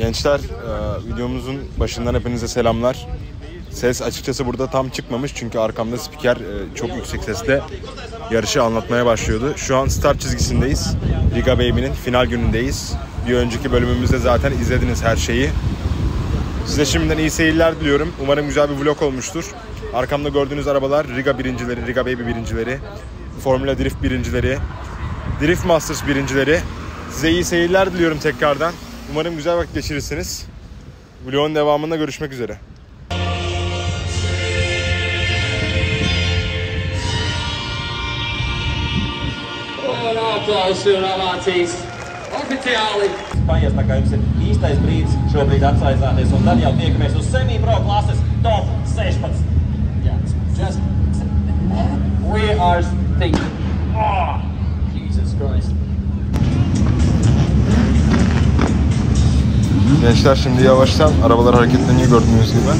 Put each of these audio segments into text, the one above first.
Gençler, videomuzun başından hepinize selamlar. Ses açıkçası burada tam çıkmamış çünkü arkamda spiker çok yüksek sesle yarışı anlatmaya başlıyordu. Şu an start çizgisindeyiz. Riga Baby'nin final günündeyiz. Bir önceki bölümümüzde zaten izlediniz her şeyi. Size şimdiden iyi seyirler diliyorum. Umarım güzel bir vlog olmuştur. Arkamda gördüğünüz arabalar Riga birincileri, Riga Baby birincileri, Formula Drift birincileri, Drift Masters birincileri. Size iyi seyirler diliyorum tekrardan. Umarım güzel vakit geçirirsiniz. Vlogun devamında görüşmek üzere. Paies tā kā jums ir īstais brīdis šobrīd atsaistināties, un tad jau tiekamies uz semi-pro klases top 16. Yeah, just... We are thinking... Oh, Jesus Christ. Gençler şimdi yavaştan arabalar hareketleniyor gördüğünüz gibi.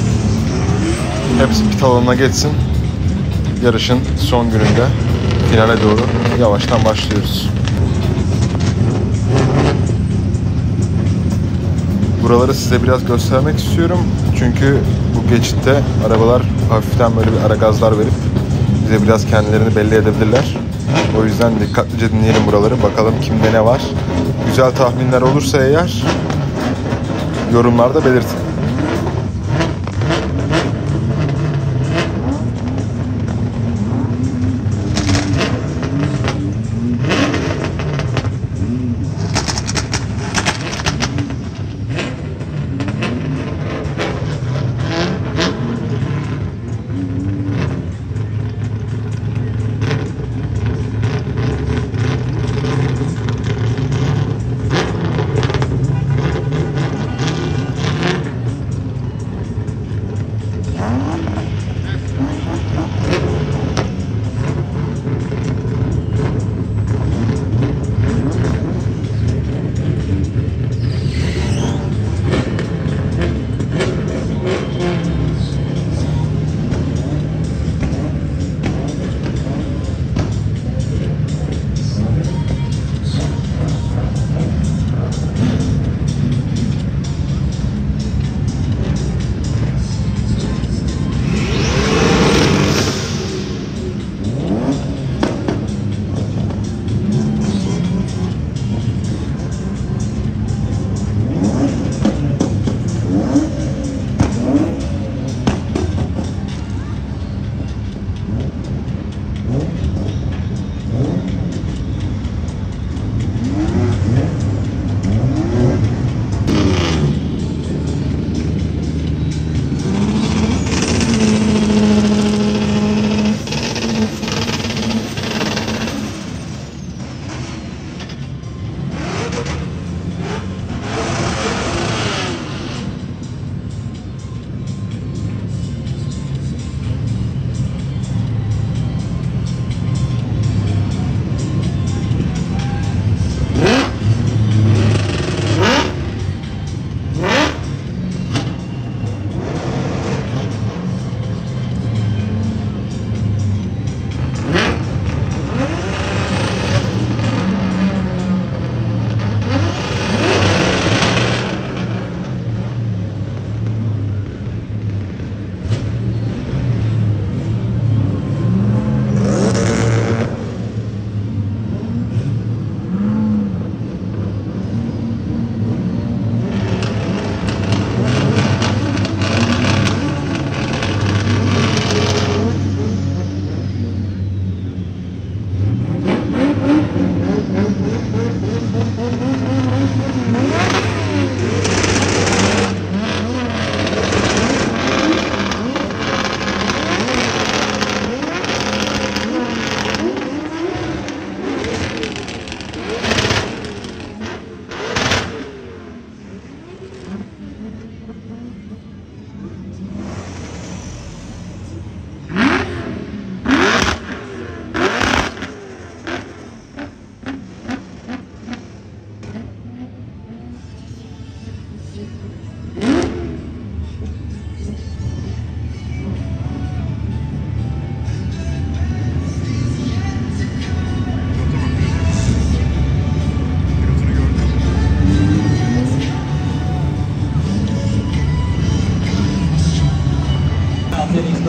Hepsi pit alanına geçsin. Yarışın son gününde finale doğru yavaştan başlıyoruz. Buraları size biraz göstermek istiyorum. Çünkü bu geçitte arabalar hafiften böyle bir ara gazlar verip bize biraz kendilerini belli edebilirler. O yüzden dikkatlice dinleyelim buraları. Bakalım kimde ne var. Güzel tahminler olursa eğer yorumlarda belirtin.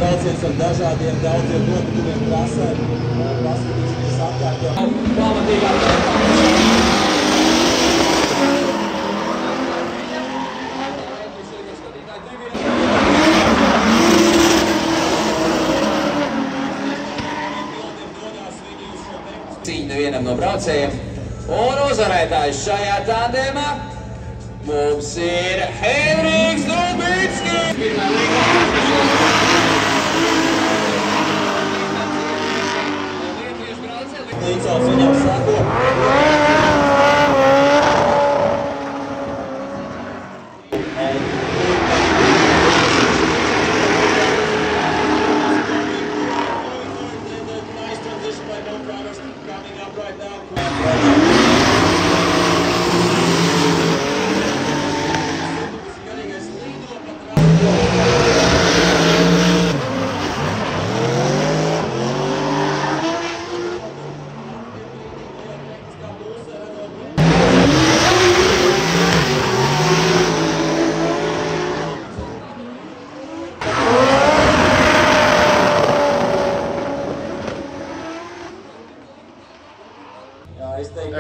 brauciens ar dažādiem daudziem notikumiem trasē. Paskatīsimies apkārt jau pamatīgā cīņu nevienam no braucējiem. Un uzvarētājs šajā tandēmā mums ir Henriks Dubickis. Līdzās viņam sako.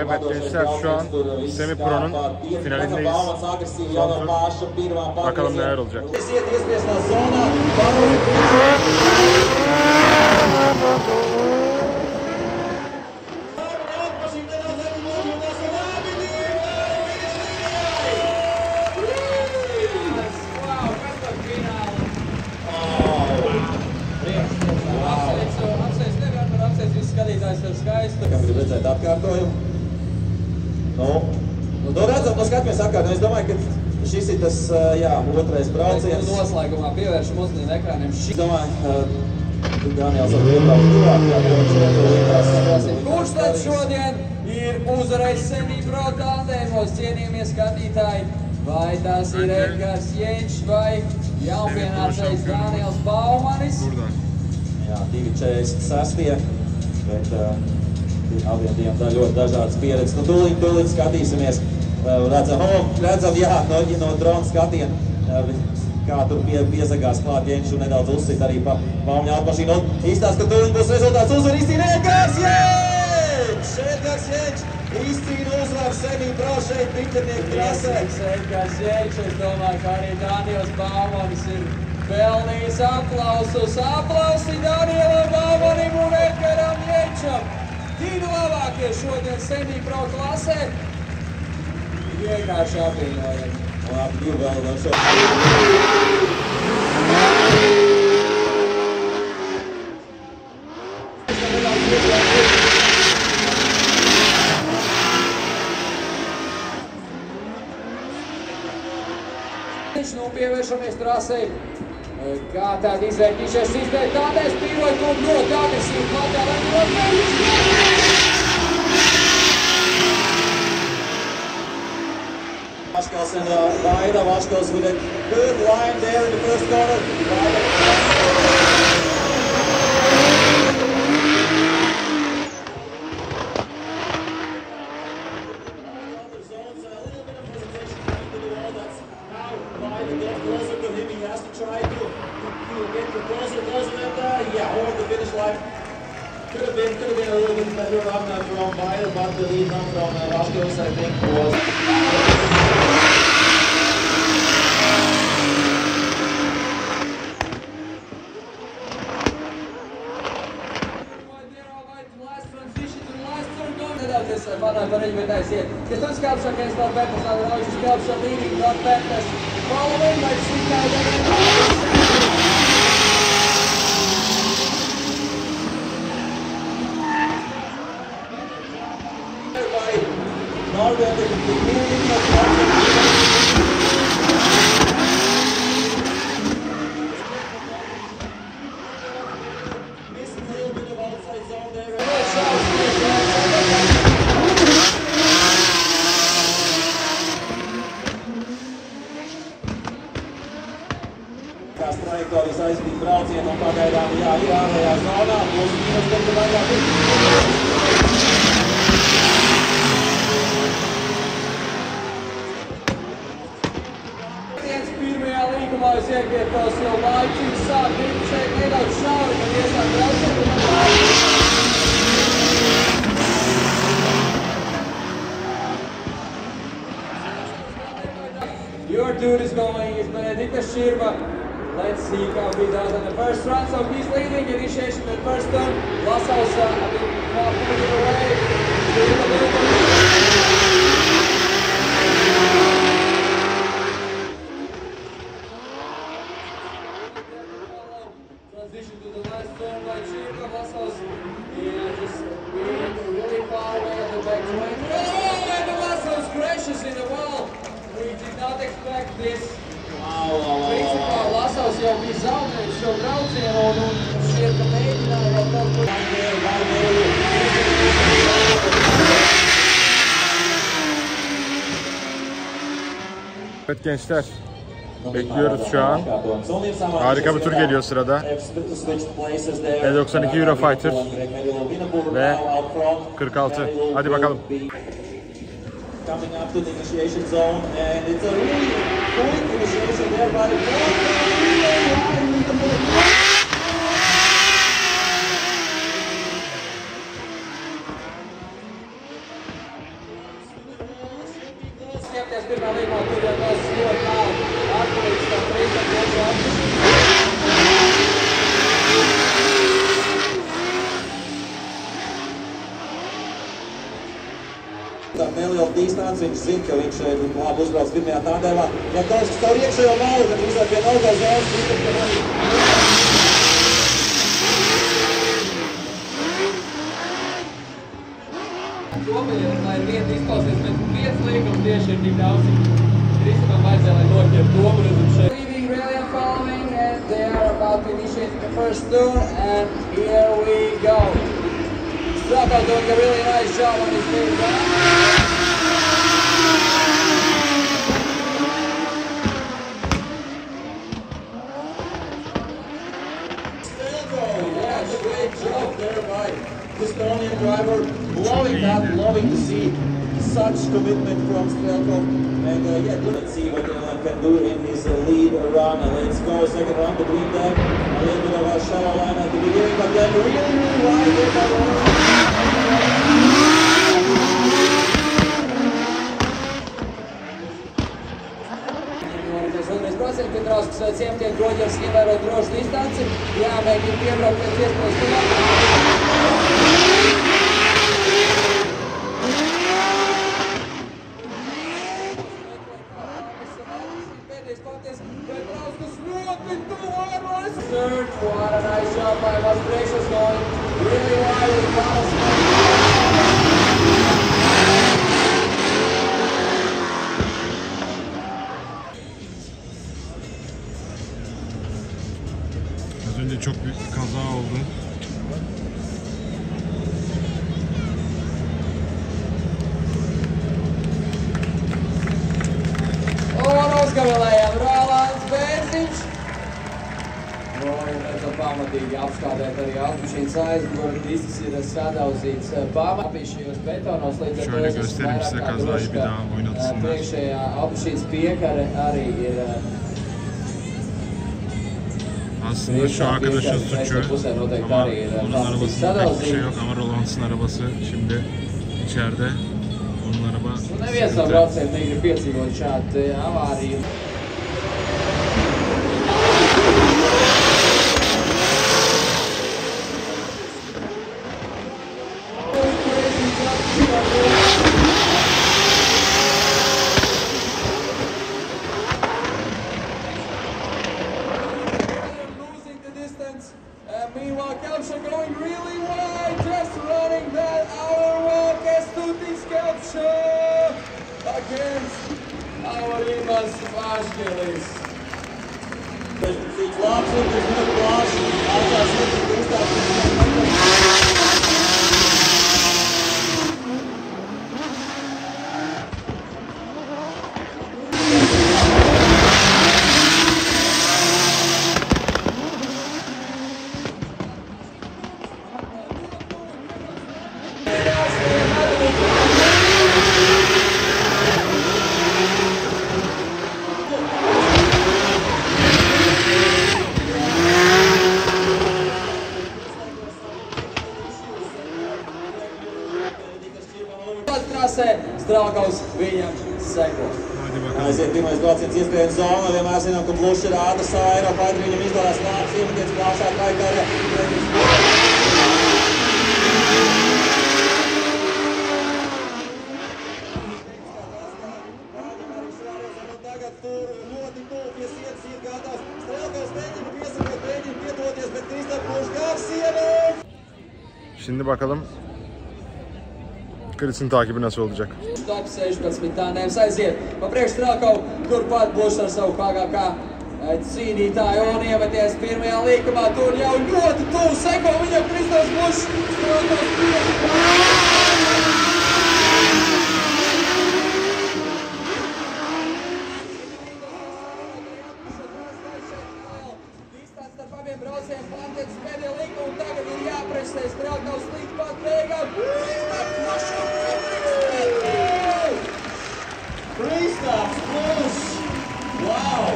Evet gençler şu an Semi Pro'nun finalindeyiz. Bakalım neler olacak. Grib redzēt atkārtojumu. Nu redzam, no skatāmies atkārtojumu. Es domāju, ka šis ir tas, jā, otrais brauciens. Noslēgumā pievēršam uzmanību ekrāniem. Es domāju, Daniels ar vietām tuvāk. Kurš tad šodien ir uzvarējis Semi Pro tandēmos, cienījamie skatītāji? Vai tas ir Edgars Jenčs vai jaunpienācējs Daniels Baumanis? Jā, 2.46. Bet abiem diviem ļoti dažādas pieredzes. Nu, tūlīt skatīsimies. Redzam, jā, no drona skatiena, kā tur piezagās klāt Jenčs un nedaudz uzsit arī pa Baumaņa automašīnu. Izstāst, ka tūlīt būs rezultāts uzvar izcīna Edgars Jenčs! Edgars Jenčs izcīna uzvaru Semi Pro šeit Piternieku trasē. Edgars Jenčs, es domāju, ka arī Daniels Baumanis ir pelnījis aplausus. Aplausi Danielam Baumanim un Edgaram Jenčam. Divi labākie šodien Semi Pro klasē. Vienkārši apvienojami. Labi, divi vēl šo. Nu, pievēršamies trasei. Kā tāda izvērtīšies sistēma, tādēļ pīroja klubu ļoti agresīvi klātā. Vaškals and Vaida. Vaškals with a good line there in the first corner. Could have been a little bit better run from Vaida, but the lead run from Vaškals, I think, was. Questões que elas só querem estar perto das navegações, que elas só leading, not perto. Following by Trajektorijas aizbīt braucienu un pagaidām ir ārējā zonā. Būs mīnus, bet vairāk ir. Pirmajā līgumā domājis iekvietos, jo laicīgi sāk gribu šeit nedaudz šauri, kad iesāk brauciet un Your dude is Benedikta Širva. Let's see how he does on the first run. So he's leading initiation the first turn. Lasaus not pulling it away. Transition to the last turn by Širva. Lasaus just really far away at the back 20. Oh, and the Lasaus crashes in the wall. We did not expect this. Principā Lasaus jau bija zaudējis šo braucienu un šķiet, ka mēģināja vēl kaut ko. Evet gençler, bekliyoruz şu an. Harika bir tur geliyor sırada. E92 Eurofighter ve 46. Hadi bakalım. Coming up to the initiation zone, and it's a really quick initiation there by the Skepties pirmā līmā tur jau tas ļoti tālu atpalīdz tā 3. Neliela distance, viņš zina, ka viņš labi uzbrauc pirmajā tandēmā. Ja Kauskas caur iekšējo malu, tad visai pie nogās zonas, Domājot, lai viens izklausies, bet viens līgums tieši ir tik daudz. Kristam vajadzēja, lai noķer domu redzam šeit. Leaving really and following, and they are about to initiate the first turn, and here we go. Straka doing a really nice job on his lead run. Yeah, great job there by Estonian driver. Loving to see such commitment from Strelko. And let's see what Dylan can do in his lead run. Let's go, second run between them. A little bit of a shallow line at the beginning, but then really wide there by Kad Drauskas vai ciemtiek Roģers ievēro drošu distanci, jāmēģina piebraukt pēc iespējas tuvāk. Third, what a nice job by Mas Priekšas going really wide with Thomas. Az önce çok büyük bir kaza oldu. Un uzgavilējām Rolands Bērziņš. Pamatīgi apskādēt arī automašīnas aizmuguri. Viss ir sadauzīts pamatīgi šajos betonos, līdz ar to es esmu vairāk kā droši, ka priekšējā automašīnas piekare arī ir Aslında şu arkadaşın suçu ama onun arabasında pek bir şey yok ama Rolands'ın arabası şimdi içeride. Onun araba neviens no braucējiem negrib piedzīvot šādu avāriju. Meanwhile, Kelpsha going really wide, just running that hour walk. Kestutis Kelpsha against our Imas Vaškelis. Cik labs ir, tas ļoti plaši. Augstās lietas gatavs viņam sekot. Aiziet pirmais brauciens iespējams zonā, vienmēr zinām, ka Bluša ir ātrs Eiropā, viņam izdevās labs iemetiens plašāk laikā. Tagad tur ļoti tuvu pie sienas ir gatavs. Strelkovs mēģina piesakot, mēģina piedoties, bet Kristap Bluša kāp sienu. Şimdi bakalım Chris'in takibi nasıl olacak? Top 16 tandēms aiziet. Pa priekš Strelkovu turpat Bluša ar savu KGK cīnītāju un iemeties pirmajā līkumā. Tur jau ļoti tuvu seko viņam Kristaps Blušs. Strelkovs piesakot. Braucienu Plantetes pēdējā līnija un tagad ir jāpresē Strelkovs līdz pat beigām. Kristaps Blušs! Wow!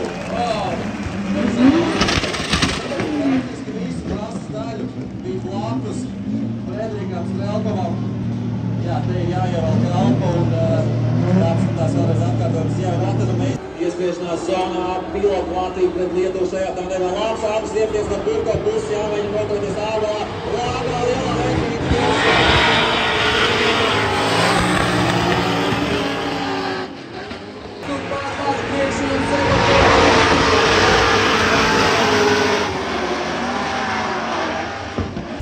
Visu krasas daļu bija blakus Fredrikam Strelkovam. Jā, te ir jāievalk elpa un tās vēlreiz atkārtojums jāievalk. Iespiešanās zonā, pilotu klātība pret Lietuvu šajā tandēmā. Labs ātrs iepties no Burko puses, jāmēģina nototies āgalā. Āgalā lielā veiksmīga. Tur pārbāz priekšu un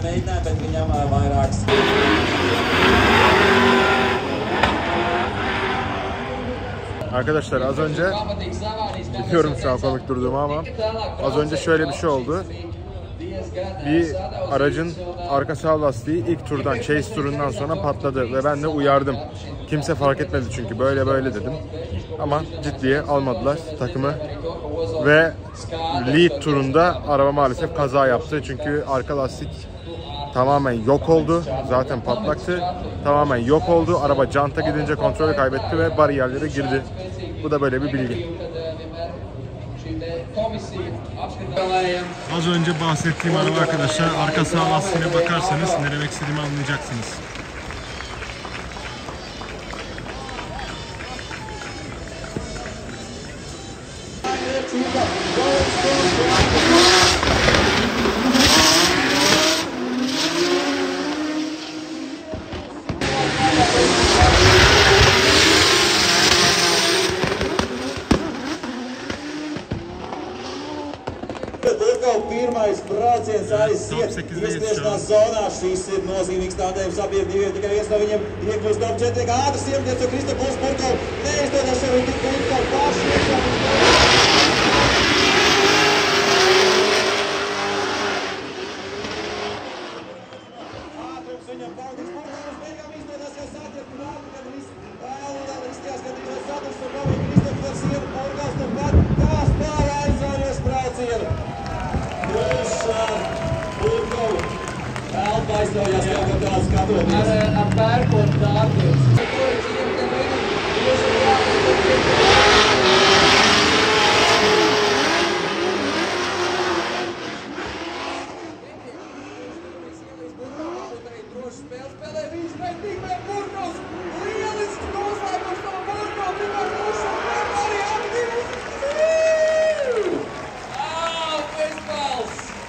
mēģināja, bet viņam vairāks. Arkadaşlar az önce biliyorum şu an komik durduğumu ama az önce şöyle bir şey oldu. Bir aracın arka sağ lastiği ilk turdan, chase turundan sonra patladı ve ben de uyardım. Kimse fark etmedi çünkü böyle dedim. Ama ciddiye almadılar takımı ve lead turunda araba maalesef kaza yaptı. Çünkü arka lastik tamamen yok oldu. Zaten patlaktı. Tamamen yok oldu. Araba janta gidince kontrolü kaybetti ve bariyerlere girdi. Bu da böyle bir bilgi. Az önce bahsettiğim araba arkadaşlar, arka sağ lastiğine bakarsanız ne demek istediğimi anlayacaksınız. Pirmais brauciens aiziet iespiešanās zonā. Šis ir nozīmīgs tandēms abiem diviem. Tikai viens no viņiem iekļūst top 4. Ātrs iemetiens, un Kristaps Blušs Burkov neizdodas šeit un tik Burkov paši iekļūt. Ātrums viņam paldies. Burkovs beigām izdodas jau satiek prātu, kad viss vēl izties, kad viņš sadurs un novīt Kristaps par sienu. Burkovs turpat kās pār aizvaļos braucienu. Elpa aiztaujās jau, ka tās skatoties. Ar pērkot dārgos. Spēlē viņš vajag tikmēr Burkovs. Lielisks noslēgums no Burkova. Tikmēr Blušs un arī aktīvs.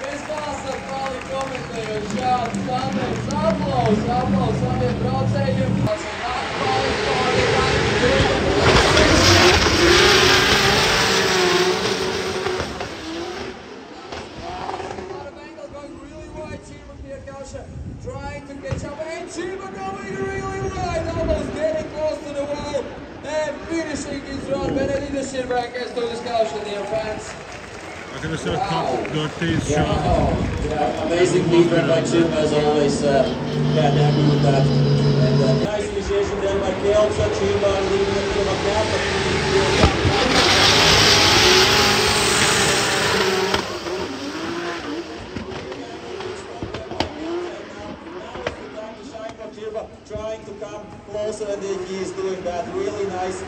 Bezbalsa pali komentējot šādu tandēms. Aplaus abiem braucējiem. Trying to catch up and Chima going really wide, almost getting close to the wall and finishing his run. Bene leadership rankings to discussion here, fans. Arkadaşlar top 4'teyiz şu an. Amazing lead by Chim as always. Happy with that. And nice initiation there by Kelsa. Chima leading into the gap. Trying to come closer, and he is doing that. Really nice,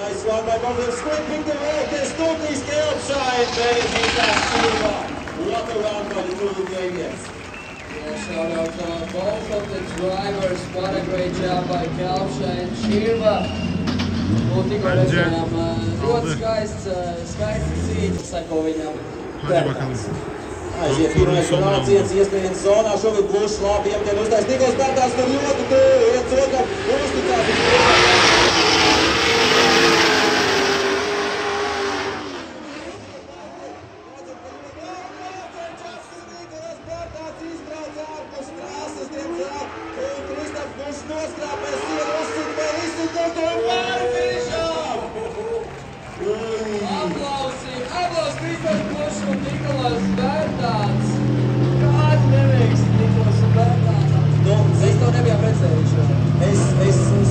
nice one by both of them. Scraping the road. There's Stutis Kelpshine. What a run by the two Lithuanians. Yeah, shout out to both of the drivers. What a great job by Kelpshine and Chirva. tikko redzējām ļoti skaists cīņas, seko viņam. Hadi bakalım. Aiziet pirmais brauciens, iespējams zonā, šobrīd Blušs labi iemtien uztais. Nikols Bērtāns tur ļoti tuvu, iet otram, uzticās. Nikols Bērtāns izbrauc ārpus trases, diemžēl, un Kristaps Blušs noskrāpēs sienu, uzcīt vēl izcīt to pāri finišām. Aplausi Kristaps Blušs un Nikols Bērtāns. Kāds neveiks Nikols Bērtāns? Mēs to nebijām redzējuši. Es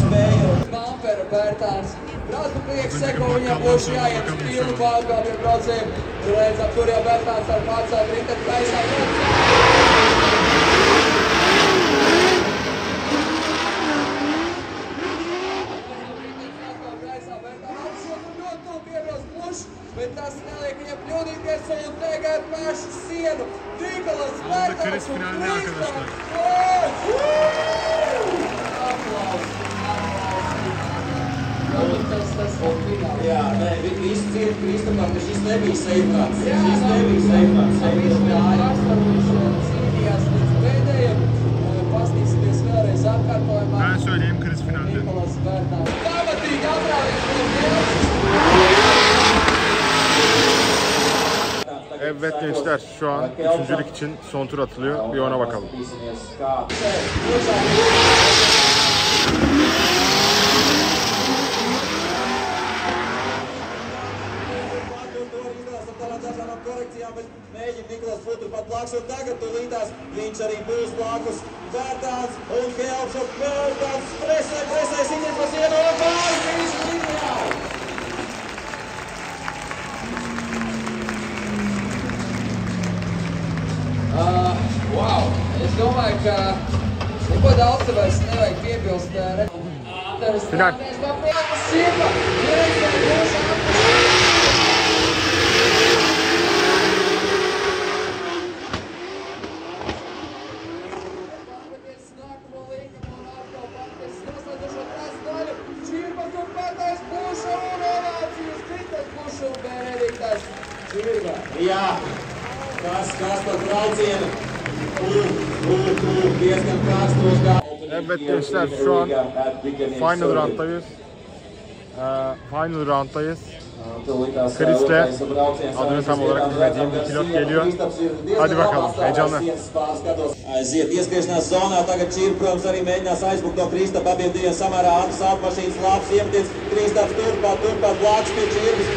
spēju. Vampera Bērtāns. Brauc pa priekšu, seko viņam Blušs jāiet uz pilnu pārgā pie braucējiem. Redzam, tur jau Bērtāns ar pārcēt riteni gaisā. Bet tas neliek viņam kļūdīties un tagad pašu sienu. Nikols Bērtāns un Kristaps. Aplausi. Tas ir fināls. Jā, nē, visi cieti Kristapam, ka šis nebija seifrāts. Šis nebija seifrāts. Viņš cīnījās līdz pēdējiem. Pastīsimies vēlreiz atkārtojumā. Ben söyleyeyim kriz finalde. Nikols Bērtāns. Pamatīgi atrāvies no Dievs. Evet gençler, şu an üçüncülük için son tur atılıyor. Bir ona bakalım. Mēģina Nikols Futru pat blakus, un tagad tūlītās viņš arī būs blakus. Bērtāns un Kelps un Bērtāns presē sities pa sienu un pāri finišu līnijā. Wow! Es domāju, ka neko daudz te vairs nevajag piebilst. Final. Jā, kas par braucienu? Diezgan kārstos kā. Evet gençler, şu an final rounddayız. Chris'le adını tam olarak bilmediğim bir pilot geliyor. Hadi bakalım, heyecanlı. Aiziet ieskriešanās zonā, tagad Čīr, protams, arī mēģinās aizbukt no Kristapa. Abiem diviem samērā ātras automašīnas, labs iemetiens. Kristaps turpat blakus pie Čīrbas.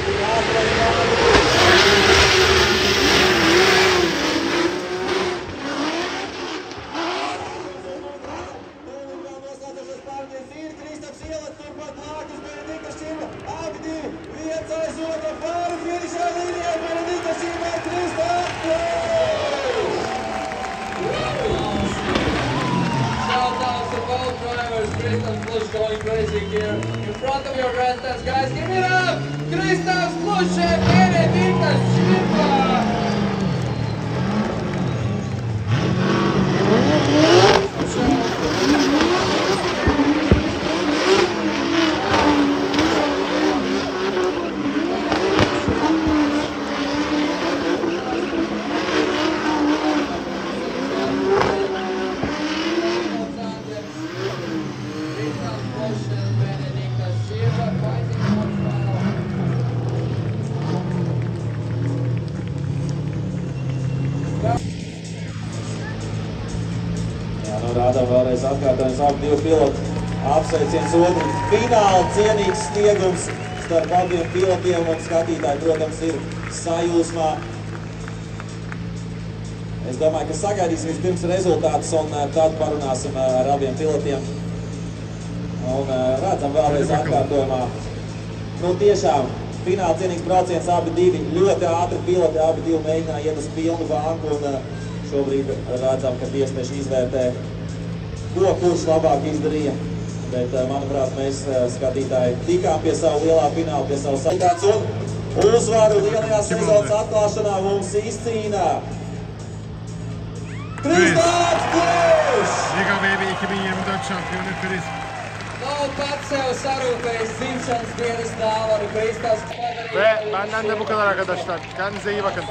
Going crazy here in front of your grandstands, guys. Give it up! Kristaps Blušs and Benediktas Čirba! Rādām vēlreiz atkārtojums, abi divi piloti apsveiciens otru. Fināli cienīgs sniegums starp abiem pilotiem un skatītāji, protams, ir sajūsmā. Es domāju, ka sagaidīsim vispirms rezultātus un tad parunāsim ar abiem pilotiem. Un redzam vēlreiz atkārtojumā. Nu tiešām, fināli cienīgs brauciens, abi divi ļoti ātri piloti, abi divi mēģināja iet uz pilnu vangu un šobrīd redzam, ka tiesneši izvērtē, ko kurš labāk izdarīja. Bet, manuprāt, mēs skatītāji tikām pie savu lielā fināla, pie savu salitāts un uzvaru lielajā sezonas atklāšanā mums izcīnā Kristaps Blušs! Liga BB 2024 şampiyonu Chris. Nav pats sev sarūpējis dzimšanas dienas dāvanu, Kristaps. Ve benden de bu kadar arkadaşlar. Kendinize iyi bakın.